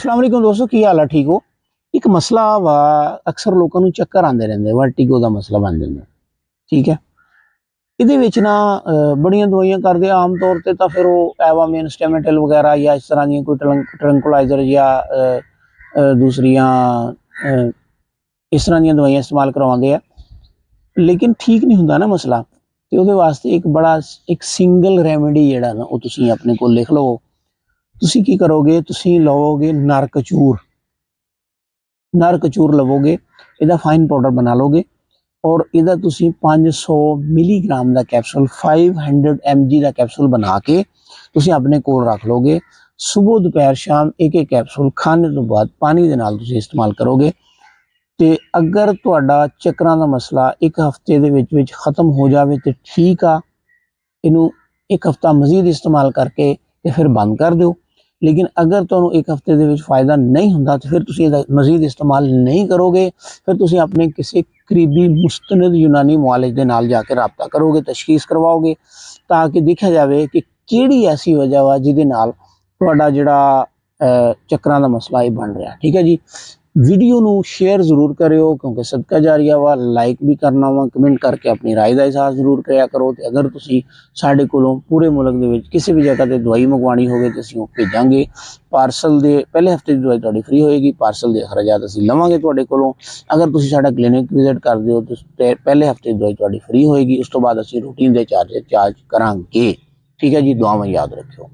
अस्सलाम वालेकुम दोस्तों, की हाल है? ठीक हो? एक मसला वा अक्सर लोगों ਨੂੰ ਚੱਕਰ ਆਉਂਦੇ ਰਹਿੰਦੇ, ਵਰਟੀਗੋ ਦਾ ਮਸਲਾ ਬਣ ਜਾਂਦਾ। ਠੀਕ ਹੈ, ਇਹਦੇ ਵਿੱਚ ਨਾ ਬੜੀਆਂ ਦਵਾਈਆਂ ਕਰਦੇ ਆ। ਆਮ ਤੌਰ ਤੇ ਤਾਂ ਫਿਰ ਉਹ ਐਵਾਮੀਨ ਸਟੈਮੇਟਲ ਵਗੈਰਾ ਜਾਂ ਇਸ ਤਰ੍ਹਾਂ ਦੀਆਂ ਕੋਈ ਟਰੰਕੁਲਾਈਜ਼ਰ ਜਾਂ ਦੂਸਰੀਆਂ ਇਸ ਤਰ੍ਹਾਂ ਦੀਆਂ ਦਵਾਈਆਂ ਇਸਤੇਮਾਲ ਕਰਵਾਉਂਦੇ ਆ, ਲੇਕਿਨ ਠੀਕ ਨਹੀਂ ਹੁੰਦਾ ਨਾ ਮਸਲਾ। ਤੇ ਉਹਦੇ ਵਾਸਤੇ ਇੱਕ ਸਿੰਗਲ ਰੈਮੇਡੀ ਜਿਹੜਾ ਨਾ ਉਹ ਤੁਸੀਂ ਆਪਣੇ ਕੋਲ ਲਿਖ ਲਓ। ਤੁਸੀਂ ਕੀ ਕਰੋਗੇ, ਤੁਸੀਂ ਲਵੋਗੇ ਨਰ ਕਚੂਰ ਲਵੋਗੇ, ਇਹਦਾ ਫਾਈਨ ਪਾਊਡਰ ਬਣਾ ਲਓਗੇ ਔਰ ਇਹਦਾ ਤੁਸੀਂ 500 ਮਿਲੀਗ੍ਰਾਮ ਦਾ ਕੈਪਸੂਲ 500 mg ਦਾ ਕੈਪਸੂਲ ਬਣਾ ਕੇ ਤੁਸੀਂ ਆਪਣੇ ਕੋਲ ਰੱਖ ਲਓਗੇ। ਸਵੇਰ ਦੁਪਹਿਰ ਸ਼ਾਮ ਇੱਕ ਕੈਪਸੂਲ ਖਾਣੇ ਤੋਂ ਬਾਅਦ ਪਾਣੀ ਦੇ ਨਾਲ ਤੁਸੀਂ ਇਸਤੇਮਾਲ ਕਰੋਗੇ। ਤੇ ਅਗਰ ਤੁਹਾਡਾ ਚੱਕਰਾਂ ਦਾ ਮਸਲਾ ਇੱਕ ਹਫ਼ਤੇ ਦੇ ਵਿੱਚ ਖਤਮ ਹੋ ਜਾਵੇ ਤੇ ਠੀਕ ਆ, ਇਹਨੂੰ ਇੱਕ ਹਫ਼ਤਾ ਮਜ਼ੀਦ ਇਸਤੇਮਾਲ ਕਰਕੇ ਤੇ ਫਿਰ ਬੰਦ ਕਰ ਦਿਓ। लेकिन अगर तुहानू एक हफ्ते दे विच फायदा नहीं हुंदा तो फिर तुसीं इहदा मजीद इस्तेमाल नहीं करोगे। फिर तुसीं अपने किसी करीबी मुस्तनद यूनानी मुआलिज दे नाल जाके राबता करोगे, तशखीस करवाओगे, ताकि देखा जाए कि किहड़ी ऐसी वजह वा जिहदे नाल तुहाडा जिहड़ा चक्करां दा मसला ये बन रहा। ठीक है जी, वीडियो नू शेयर जरूर करियो क्योंकि सदका जारिया वा। लाइक भी करना वा, कमेंट करके अपनी राय का इजहार जरूर करिया करो। तो अगर तुसी साडे कोलों पूरे मुल्क दे विच किसी भी जगह ते दवाई मंगवानी होवे तो असीं भेजांगे। पार्सल दे पहले हफ्ते की दवाई तुहाडी फ्री होएगी, पार्सल दे खर्चात असीं लवांगे तुहाडे कोलों। अगर तुसी साडा क्लिनिक विजिट करदे हो तो पहले हफ्ते की दवाई तुहाडी फ्री होएगी, उस तो बाद असीं रूटीन दे चार्ज करांगे। ठीक है जी, दुआवां याद रखियो।